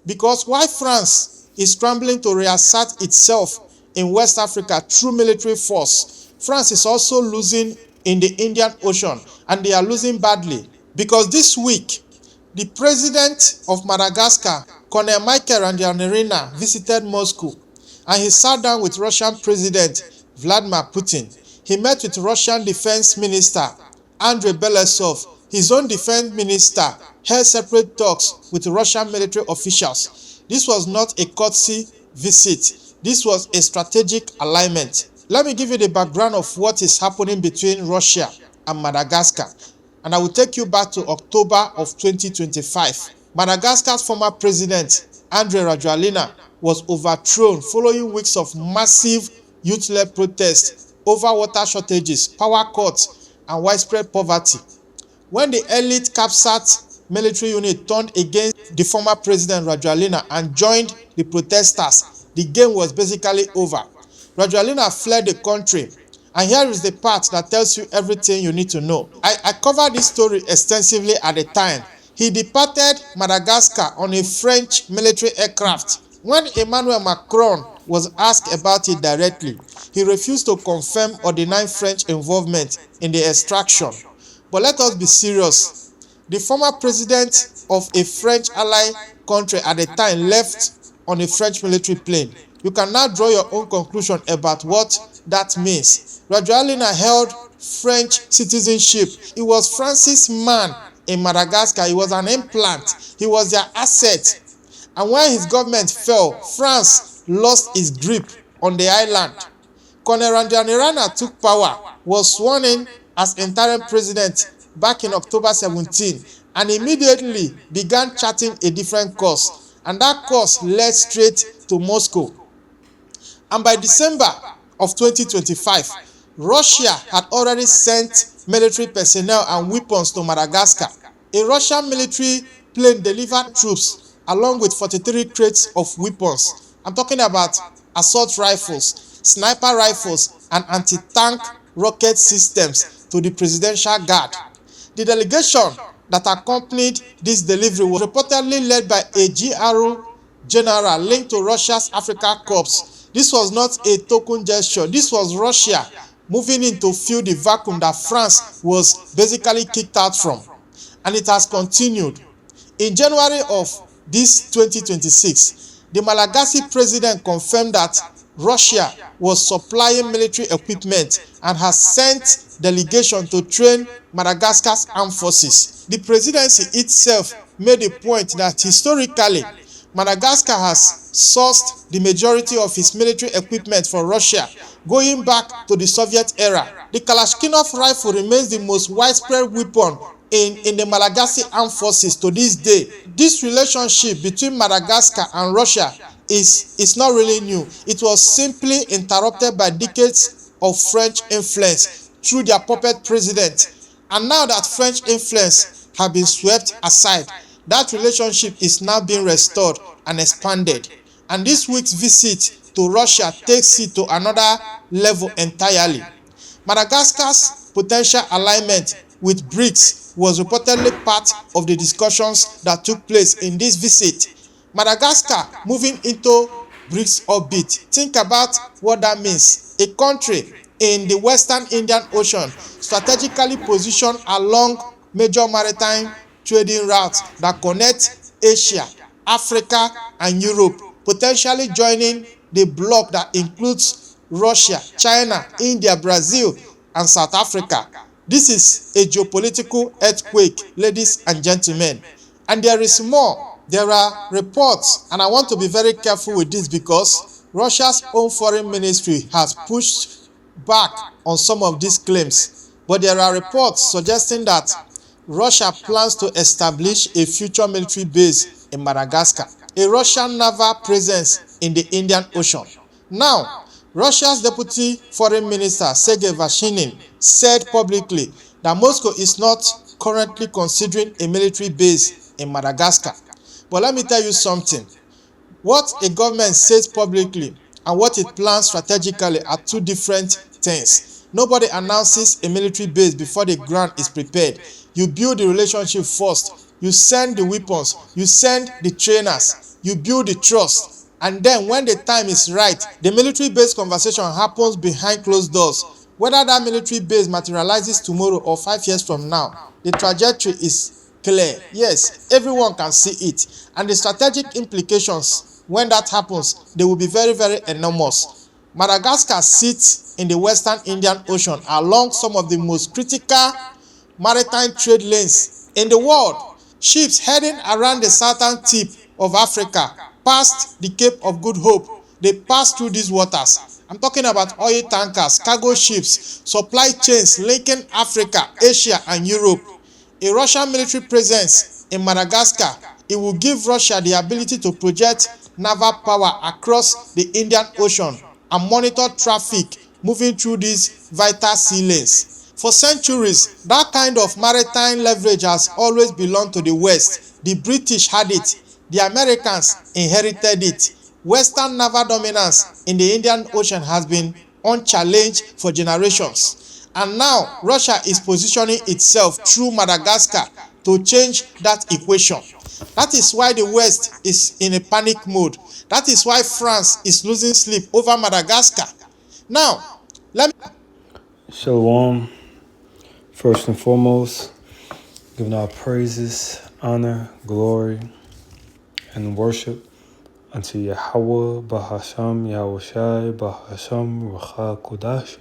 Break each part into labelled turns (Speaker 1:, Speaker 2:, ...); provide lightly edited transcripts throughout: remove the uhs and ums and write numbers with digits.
Speaker 1: Because while France is scrambling to reassert itself in West Africa through military force, France is also losing in the Indian Ocean, and they are losing badly. Because this week, the president of Madagascar, Colonel Michael Randrianirina, visited Moscow, and he sat down with Russian President Vladimir Putin. He met with Russian Defense Minister Andrei Belosov. His own defense minister held separate talks with Russian military officials. This was not a courtesy visit. This was a strategic alignment. Let me give you the background of what is happening between Russia and Madagascar. And I will take you back to October of 2025. Madagascar's former president, Andry Rajoelina, was overthrown following weeks of massive youth-led protests over water shortages, power cuts, and widespread poverty. When the elite CAPSAT military unit turned against the former president Rajoelina and joined the protesters, the game was basically over. Rajoelina fled the country, and here is the part that tells you everything you need to know. I covered this story extensively at the time. He departed Madagascar on a French military aircraft. When Emmanuel Macron was asked about it directly, he refused to confirm or deny French involvement in the extraction. But let us be serious. The former president of a French ally country at the time left on a French military plane. You can now draw your own conclusion about what that means. Rajoelina held French citizenship. He was France's man in Madagascar. He was an implant. He was their asset. And when his government fell, France lost its grip on the island. Colonel Randrianirina took power, was sworn in as interim president back in October 17, and immediately began charting a different course. And that course led straight to Moscow. And by December of 2025, Russia had already sent military personnel and weapons to Madagascar. A Russian military plane delivered troops along with 43 crates of weapons. I'm talking about assault rifles, sniper rifles, and anti-tank rocket systems to the Presidential Guard. The delegation that accompanied this delivery was reportedly led by a GRU general linked to Russia's Africa Corps. This was not a token gesture. This was Russia moving in to fill the vacuum that France was basically kicked out from. And it has continued. In January of this 2026, the Malagasy president confirmed that Russia was supplying military equipment and has sent delegation to train Madagascar's armed forces. The presidency itself made a point that historically, Madagascar has sourced the majority of its military equipment from Russia, going back to the Soviet era. The Kalashnikov rifle remains the most widespread weapon in the Malagasy armed forces to this day. This relationship between Madagascar and Russia is not really new. It was simply interrupted by decades of French influence through their puppet president. And now that French influence has been swept aside, that relationship is now being restored and expanded. And this week's visit to Russia takes it to another level entirely. Madagascar's potential alignment with BRICS was reportedly part of the discussions that took place in this visit. Madagascar moving into BRICS orbit. Think about what that means. A country in the Western Indian Ocean, strategically positioned along major maritime trading routes that connect Asia, Africa, and Europe, potentially joining the bloc that includes Russia, China, India, Brazil, and South Africa. This is a geopolitical earthquake, ladies and gentlemen. And there is more. There are reports, and I want to be very careful with this because Russia's own foreign ministry has pushed back on some of these claims. But there are reports suggesting that Russia plans to establish a future military base in Madagascar, a Russian naval presence in the Indian Ocean. Now, Russia's deputy foreign minister Sergei Vershinin said publicly that Moscow is not currently considering a military base in Madagascar. But let me tell you something. What a government says publicly and what it plans strategically are two different things. Nobody announces a military base before the ground is prepared. You build the relationship first. You send the weapons. You send the trainers. you build the trust, and then when the time is right, the military-based conversation happens behind closed doors. Whether that military base materializes tomorrow or 5 years from now, the trajectory is clear. Yes, everyone can see it, and the strategic implications when that happens, they will be very, very enormous. Madagascar sits in the Western Indian Ocean along some of the most critical maritime trade lanes in the world. Ships heading around the southern tip of Africa past the Cape of Good Hope, they pass through these waters. I'm talking about oil tankers, cargo ships, supply chains linking Africa, Asia, and Europe. A Russian military presence in Madagascar, it will give Russia the ability to project naval power across the Indian Ocean and monitor traffic moving through these vital sea lanes. For centuries, that kind of maritime leverage has always belonged to the West. The British had it. The Americans inherited it. Western naval dominance in the Indian Ocean has been unchallenged for generations. And now, Russia is positioning itself through Madagascar to change that equation. That is why the West is in a panic mode. That is why France is losing sleep over Madagascar. Now, let me...
Speaker 2: Shalom. First and foremost, giving our praises, honor, glory, and worship unto Yahweh, Bahasham, Yahushai, Bahasham, Ruach Kodash.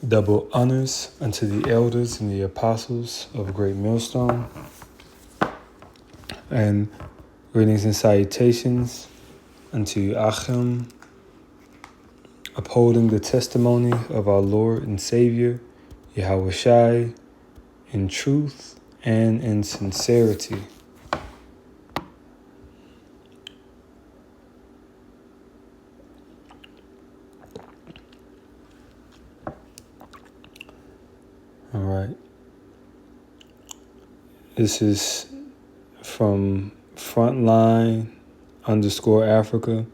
Speaker 2: Double honors unto the elders and the apostles of Great Millstone. And greetings and salutations unto Achim, upholding the testimony of our Lord and Savior, Yahushai, in truth and in sincerity. All right. This is from Frontline_Africa.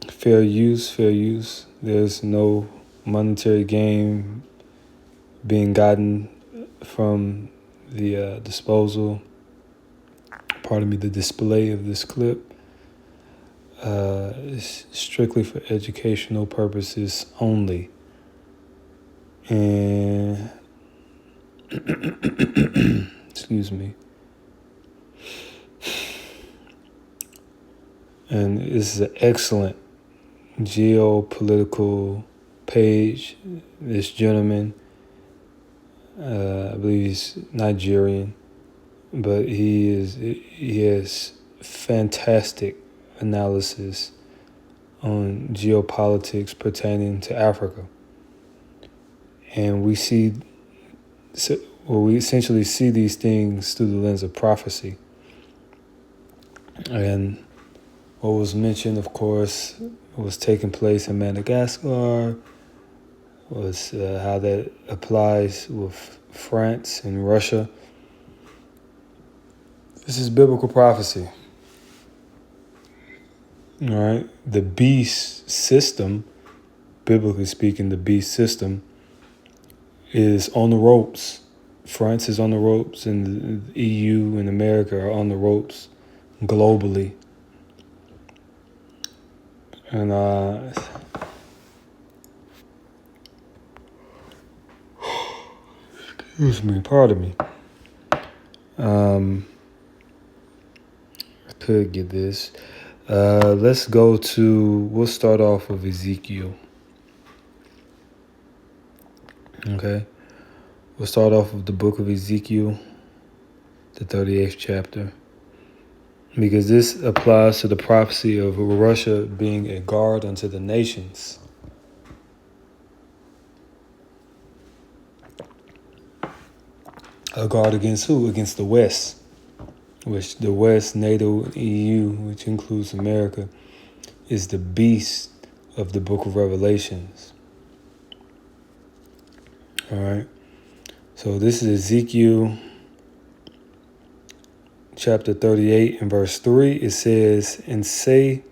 Speaker 2: Fair use. There's no monetary gain being gotten from the the display of this clip. It's strictly for educational purposes only. And excuse me. And this is an excellent geopolitical page. This gentleman, I believe he's Nigerian, but he has fantastic analysis on geopolitics pertaining to Africa. And we essentially see these things through the lens of prophecy. And what was mentioned, of course, was taking place in Madagascar, was how that applies with France and Russia. This is biblical prophecy. All right. The beast system, biblically speaking, the beast system is on the ropes. France is on the ropes, and the EU and America are on the ropes globally. And excuse me, pardon me. I could get this. We'll start off with Ezekiel. Okay. We'll start off with the book of Ezekiel, the 38th chapter, because this applies to the prophecy of Russia being a guard unto the nations. A guard against who? Against the West, which the West, NATO, EU, which includes America, is the beast of the book of Revelations. All right. So this is Ezekiel chapter 38 and verse 3. It says, "And say,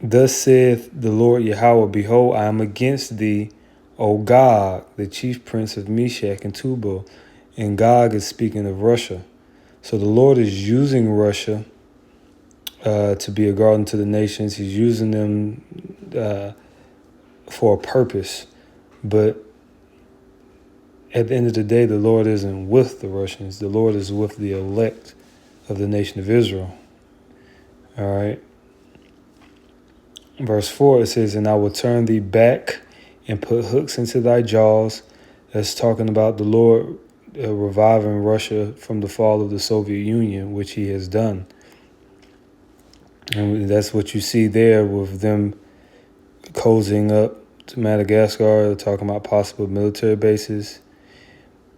Speaker 2: thus saith the Lord Yahweh, behold, I am against thee, O Gog, the chief prince of Meshach and Tubal, And Gog is speaking of Russia. So the Lord is using Russia to be a guard unto the nations. He's using them for a purpose. But at the end of the day, the Lord isn't with the Russians. The Lord is with the elect of the nation of Israel. All right. Verse 4, it says, and I will turn thee back and put hooks into thy jaws. That's talking about the Lord reviving Russia from the fall of the Soviet Union, which he has done. And that's what you see there with them cozying up to Madagascar. They're talking about possible military bases.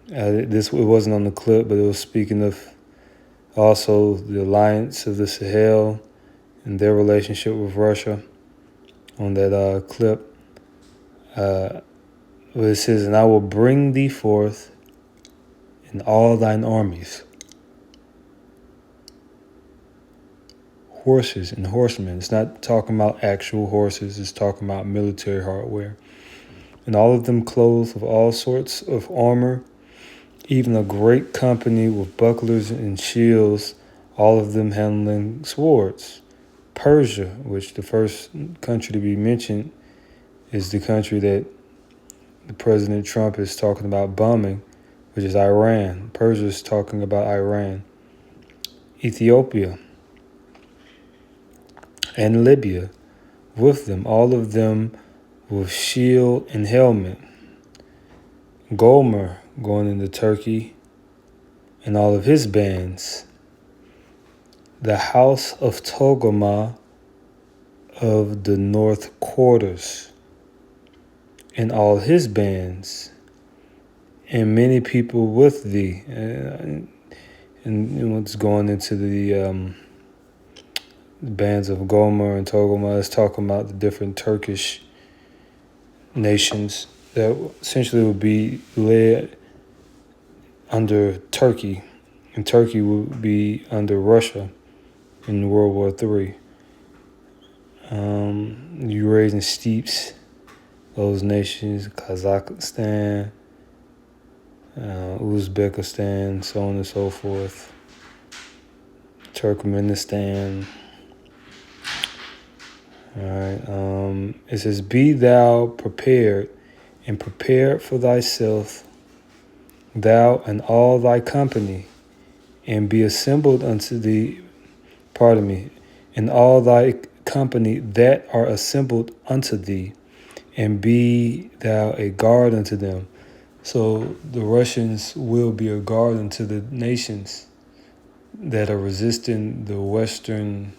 Speaker 2: It wasn't on the clip, but it was speaking of also the alliance of the Sahel and their relationship with Russia on that clip. Where it says, and I will bring thee forth in all thine armies, horses and horsemen. It's not talking about actual horses. It's talking about military hardware. And all of them clothed with all sorts of armor, even a great company with bucklers and shields, all of them handling swords. Persia, which the first country to be mentioned is the country that the President Trump is talking about bombing, which is Iran. Persia is talking about Iran. Ethiopia and Libya with them, all of them with shield and helmet. Gomer going into Turkey and all of his bands. The house of Togarmah of the North Quarters and all his bands, and many people with thee. And it's going into the bands of Gomer and Togarmah. It's talking about the different Turkish nations that essentially would be led under Turkey, and Turkey would be under Russia in World War III. Eurasian steppes, those nations, Kazakhstan, Uzbekistan, so on and so forth, Turkmenistan. All right. It says, be thou prepared, and prepare for thyself, thou and all thy company, and be assembled unto thee, and all thy company that are assembled unto thee, and be thou a guard unto them. So the Russians will be a guard unto the nations that are resisting the Western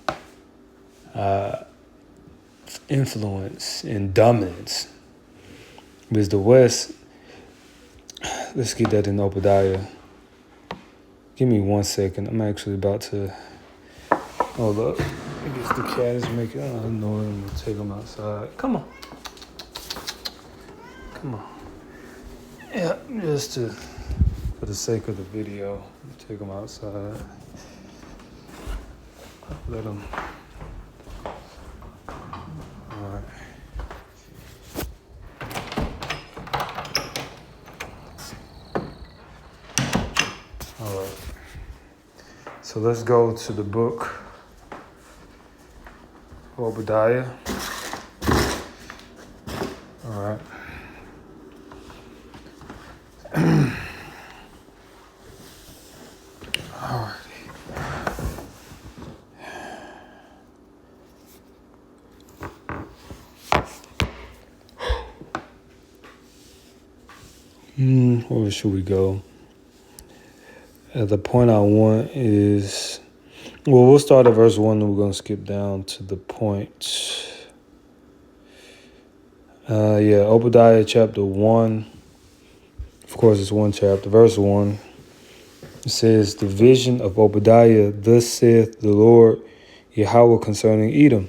Speaker 2: influence and dominance. Because the West, let's get that in Obadiah. Give me 1 second. I'm actually about to, hold up. I guess the cat is making a noise. I'm gonna take him outside. Come on. Yeah, just for the sake of the video, take him outside. Let him. All right. All right. So let's go to the book Obadiah. All right. Where should we go? The point I want is, well, we'll start at verse 1 and we're going to skip down to the point. Obadiah chapter 1. Of course, it's one chapter. Verse 1. It says, the vision of Obadiah, thus saith the Lord Yahweh concerning Edom.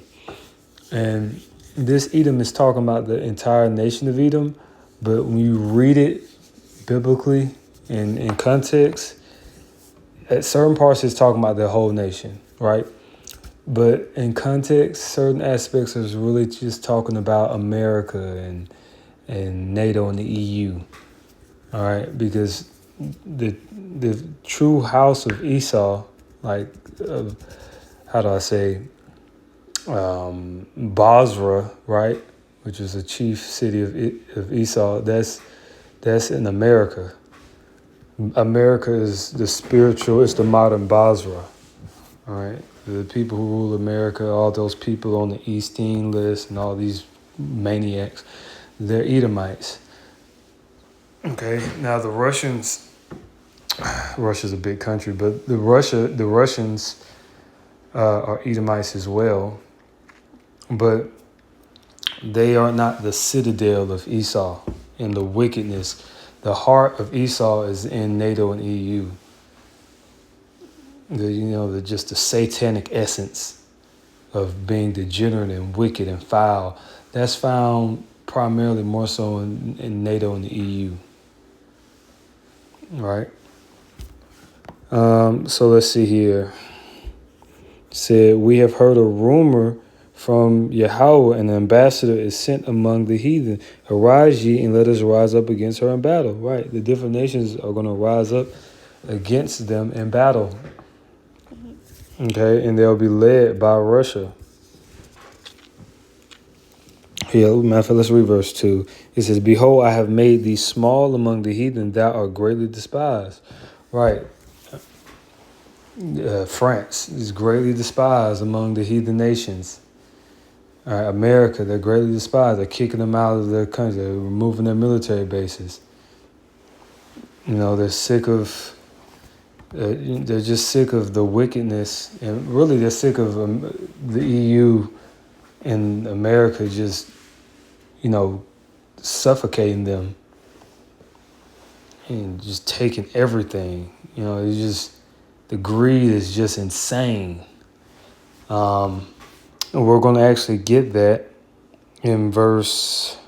Speaker 2: And this Edom is talking about the entire nation of Edom, but when you read it biblically and in context, at certain parts it's talking about the whole nation, right? But in context, certain aspects is really just talking about America and NATO and the EU, all right? Because the true house of Esau, like how do I say, Basra, right, which is a chief city of Esau. That's in America. America is the spiritual. It's the modern Basra. All right, the people who rule America, all those people on the Eastern list, and all these maniacs, they're Edomites. Okay, now the Russians. Russia's a big country, but the Russians are Edomites as well, but they are not the citadel of Esau and the wickedness. The heart of Esau is in NATO and EU. Just the satanic essence of being degenerate and wicked and foul. That's found primarily more so in NATO and the EU. Right? So let's see here. It said, we have heard a rumor from Yahweh, an ambassador is sent among the heathen. Arise ye and let us rise up against her in battle. Right? The different nations are going to rise up against them in battle. Okay, and they'll be led by Russia. Here, let's read verse 2. It says, behold, I have made thee small among the heathen, thou art greatly despised. Right. France is greatly despised among the heathen nations. America, they're greatly despised. They're kicking them out of their country. They're removing their military bases. They're sick of... they're just sick of the wickedness, and really they're sick of the EU and America just, suffocating them and just taking everything. It's just, the greed is just insane. And we're going to actually get that in verse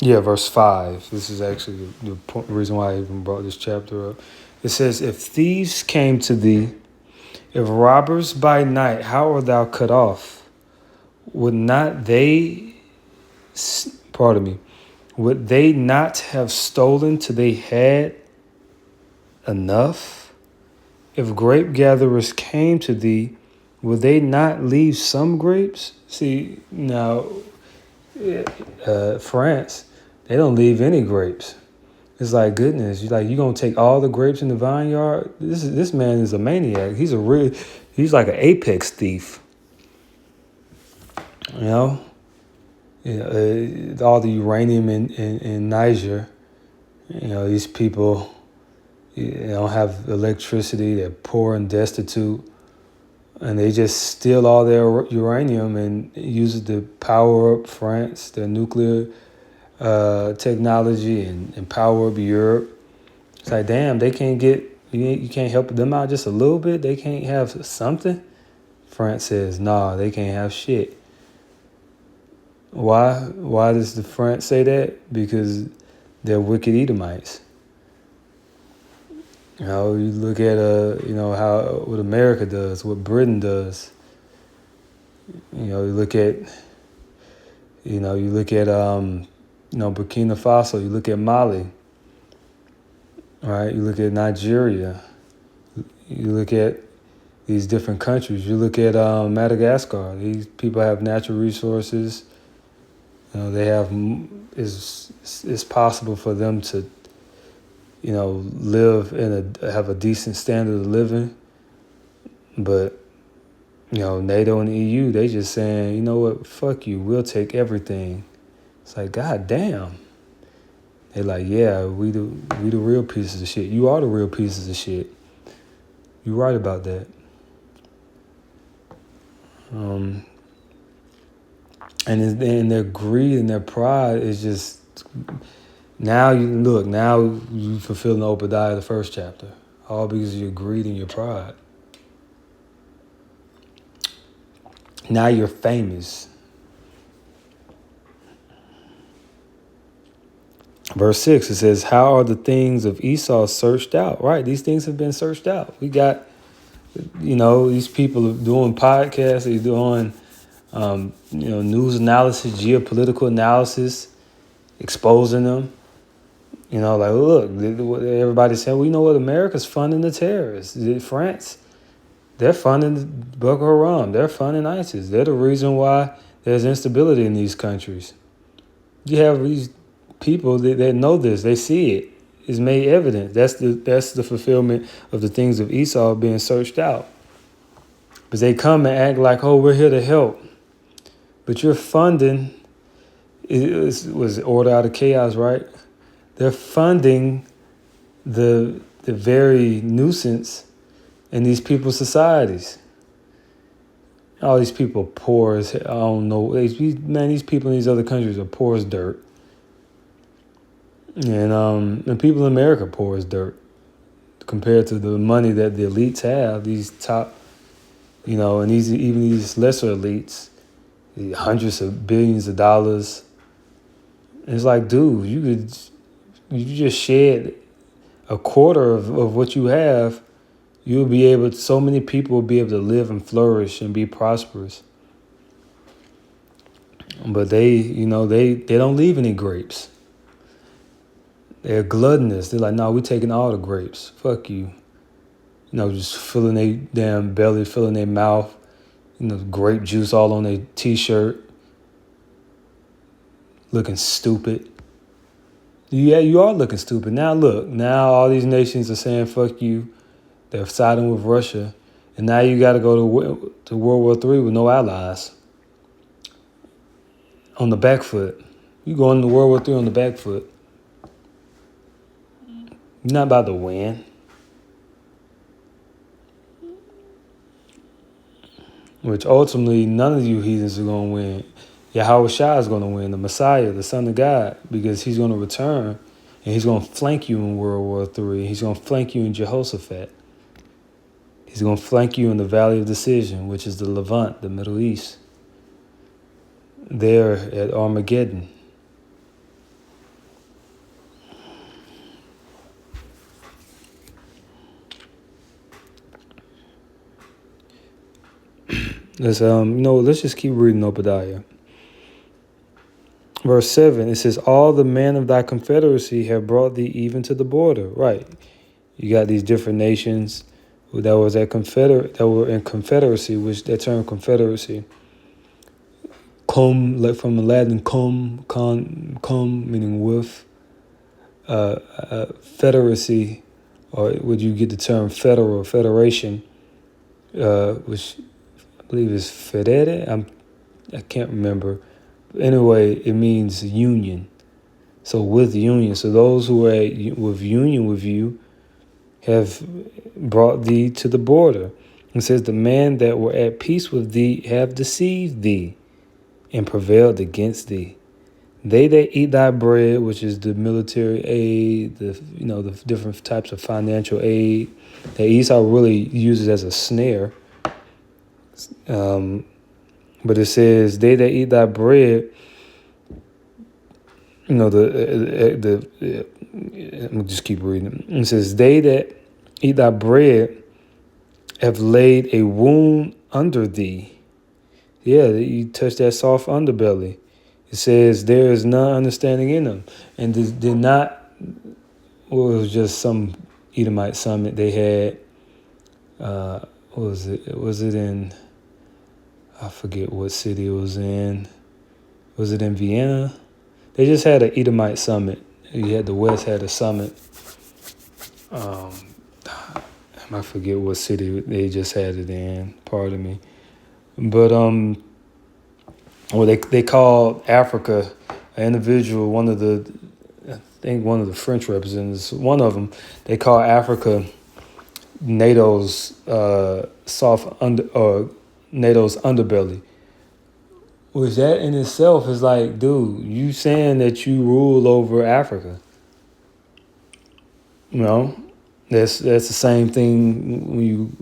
Speaker 2: 5. This is actually the reason why I even brought this chapter up. It says, if thieves came to thee, if robbers by night, how art thou cut off? Would they not have stolen till they had enough? If grape gatherers came to thee, would they not leave some grapes? See, now, France, they don't leave any grapes. It's like, goodness, you gonna take all the grapes in the vineyard? This man is a maniac. He's like an apex thief. All the uranium in Niger. These people, don't have electricity. They're poor and destitute, and they just steal all their uranium and use it to power up France, their nuclear technology, and power up Europe. It's like, damn, they can't you can't help them out just a little bit? They can't have something? France says, nah, they can't have shit. Why does the France say that? Because they're wicked Edomites. You look at what America does, what Britain does. You look at Burkina Faso. You look at Mali. Right? You look at Nigeria. You look at these different countries. You look at Madagascar. These people have natural resources. They have. It's possible for them to, live have a decent standard of living. But, NATO and the EU, they just saying, you know what, fuck you, we'll take everything. It's like, God damn. They're like, yeah, we the real pieces of shit. You are the real pieces of shit. You're right about that. And their greed and their pride is just, now you fulfill the Obadiah, the first chapter, all because of your greed and your pride. Now you're famous. Verse 6, it says, how are the things of Esau searched out? Right, these things have been searched out. We got, these people are doing podcasts, they're doing, news analysis, geopolitical analysis, exposing them. You know, like, look, everybody said, well, you know what? America's funding the terrorists. France, they're funding Boko Haram. They're funding ISIS. They're the reason why there's instability in these countries. You have these people that know this. They see it. It's made evident. That's the fulfillment of the things of Esau being searched out. But they come and act like, oh, we're here to help. But you're funding, was order out of chaos, right? They're funding the very nuisance in these people's societies. All these people poor as, I don't know, these people in these other countries are poor as dirt. And people in America poor as dirt compared to the money that the elites have, these top, and even these lesser elites, hundreds of billions of dollars. And it's like, dude, you just shed a quarter of what you have, you'll be able to, so many people will be able to live and flourish and be prosperous. But they don't leave any grapes. They're gluttonous. They're like, no, we're taking all the grapes. Fuck you. Just filling their damn belly, filling their mouth, grape juice all on their t-shirt. Looking stupid. Yeah, you are looking stupid. Now look, now all these nations are saying fuck you. They're siding with Russia. And now you got to go to World War III with no allies. On the back foot. You going to World War III on the back foot. You're not about to win. Which ultimately, none of you heathens are going to win. Yahweh Shah is going to win, the Messiah, the Son of God, because he's going to return and he's going to flank you in World War III. He's going to flank you in Jehoshaphat. He's going to flank you in the Valley of Decision, which is the Levant, the Middle East. There at Armageddon. Let's just keep reading Obadiah. Verse 7, it says, all the men of thy confederacy have brought thee even to the border. Right. You got these different nations that were in confederacy, which that term confederacy. Cum, like from the Latin cum, meaning with. Federacy, or would you get the term federal, federation, which I believe is federe. I can't remember. Anyway, it means union. So with union. So those who are with union with you have brought thee to the border. It says, the men that were at peace with thee have deceived thee and prevailed against thee. They that eat thy bread, which is the military aid, the different types of financial aid that Esau really uses as a snare. But it says, they that eat thy bread, let me just keep reading. It says, they that eat thy bread have laid a wound under thee. Yeah, you touch that soft underbelly. It says, there is none understanding in them. And did not, well, it was just some Edomite summit they had. What was it? Was it in, I forget what city it was in. Was it in Vienna? They just had an Edomite summit. The West had a summit. I forget what city they just had it in. Pardon me. But they called Africa an individual. One of the French representatives. One of them. They call Africa NATO's NATO's underbelly. Which that in itself is like, dude, you saying that you rule over Africa. That's the same thing when you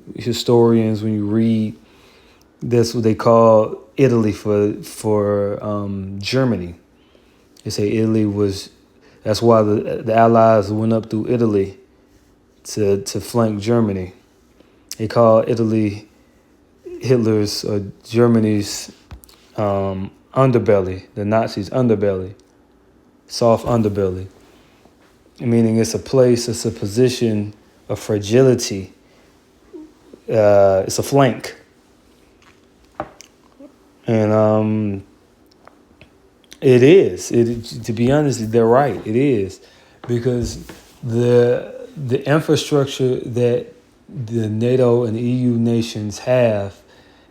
Speaker 2: read, that's what they call Italy for Germany. They say Italy that's why the Allies went up through Italy to flank Germany. They call Italy Hitler's or Germany's underbelly, the Nazis' underbelly, soft underbelly. meaning it's a place, it's a position of fragility. It's a flank. And it is. To be honest, they're right. It is, because the infrastructure that the NATO and EU nations have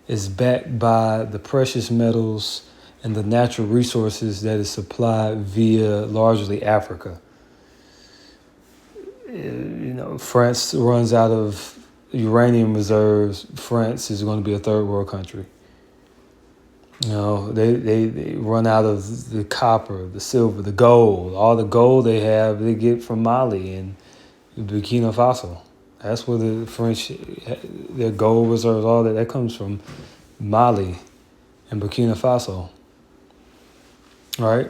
Speaker 2: is backed by the precious metals and the natural resources that is supplied via largely Africa. France runs out of uranium reserves. France is going to be a third world country. They run out of the copper, the silver, the gold. All the gold they have, they get from Mali and Burkina Faso. That's where the French, their gold reserves, all that comes from Mali and Burkina Faso. Right?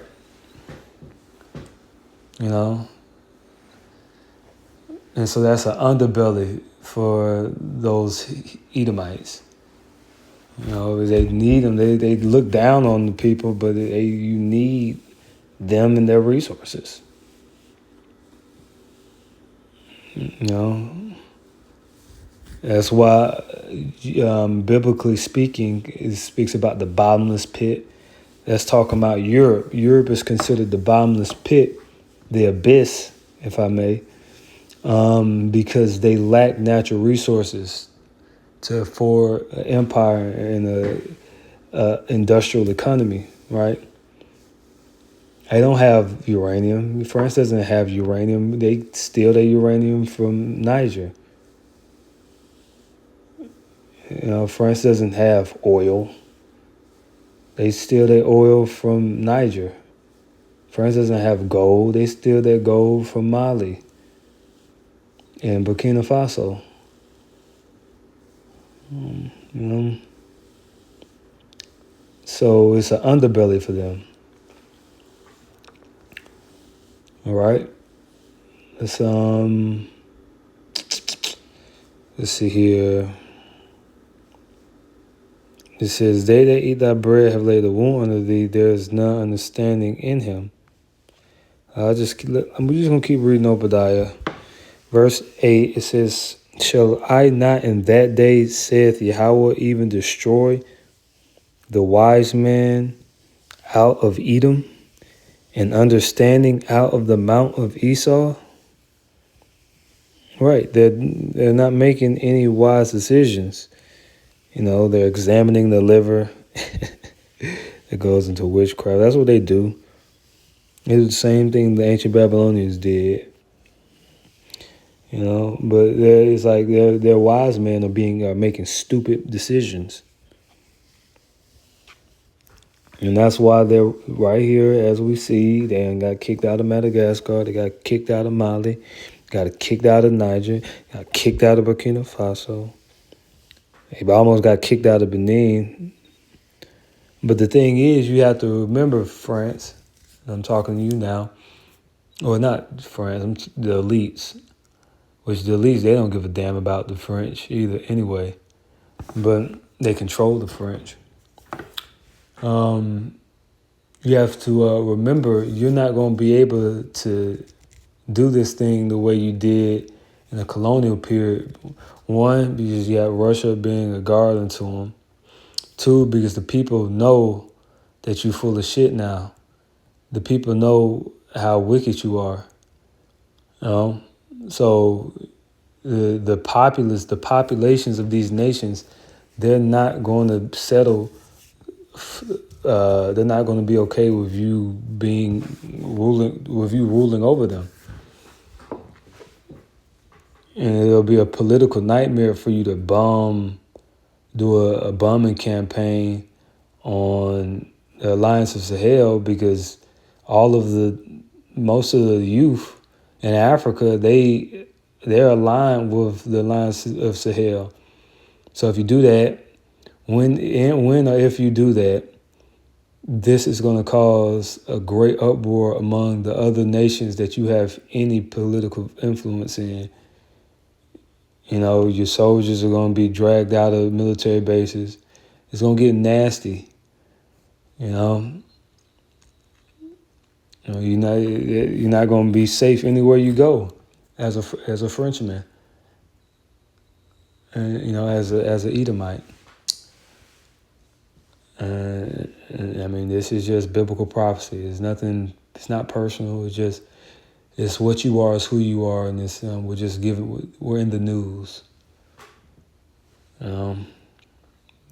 Speaker 2: And so that's an underbelly for those Edomites. They need them. They look down on the people, but you need them and their resources. That's why, biblically speaking, it speaks about the bottomless pit. That's talking about Europe. Europe is considered the bottomless pit, the abyss, if I may, because they lack natural resources for an empire and a industrial economy, right? They don't have uranium. France doesn't have uranium. They steal their uranium from Niger. France doesn't have oil. They steal their oil from Niger. France doesn't have gold. They steal their gold from Mali and Burkina Faso. So it's an underbelly for them. All right. Let's see here. It says, "They that eat thy bread have laid a wound under thee. There is none understanding in him." I'm just gonna keep reading Obadiah. Verse 8. It says, "Shall I not in that day, saith Yahweh, even destroy the wise man out of Edom, and understanding out of the mount of Esau?" Right, they're not making any wise decisions. They're examining the liver. It goes into witchcraft. That's what they do. It's the same thing the ancient Babylonians did. But it's like their wise men are making stupid decisions. And that's why they're right here, as we see. They got kicked out of Madagascar. They got kicked out of Mali. Got kicked out of Niger. Got kicked out of Burkina Faso. They almost got kicked out of Benin. But the thing is, you have to remember, France. I'm talking to you now. Or not France, the elites. Which the elites, they don't give a damn about the French either anyway. But they control the French. You have to remember, you're not going to be able to do this thing the way you did in the colonial period. One, because you have Russia being a guardian to them. Two, because the people know that you're full of shit now. The people know how wicked you are. So the populations of these nations, they're not going to settle. They're not going to be okay with you ruling over them. And it'll be a political nightmare for you to do a bombing campaign on the Alliance of Sahel, because most of the youth in Africa, they're aligned with the Alliance of Sahel. So if you do that, when or if you do that, this is going to cause a great uproar among the other nations that you have any political influence in. Your soldiers are going to be dragged out of military bases. It's going to get nasty. You know, you're not going to be safe anywhere you go as a Frenchman, and you know, as an Edomite. I mean, this is just biblical prophecy. It's nothing. It's not personal. It's what you are. It's who you are, and it's we're just giving. We're in the news.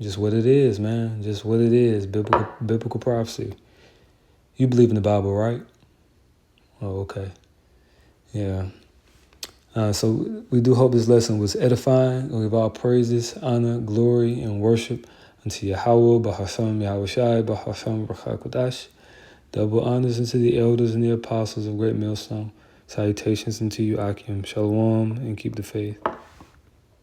Speaker 2: Just what it is, man. Just what it is. Biblical prophecy. You believe in the Bible, right? Oh, okay. Yeah. So we do hope this lesson was edifying. We give all praises, honor, glory, and worship unto Yahweh, Bahasham, Yahweh Shai, Bahasham, Kodash. Double honors unto the elders and the apostles of Great Millstone. Salutations unto you, Akim. Shalom, and keep the faith.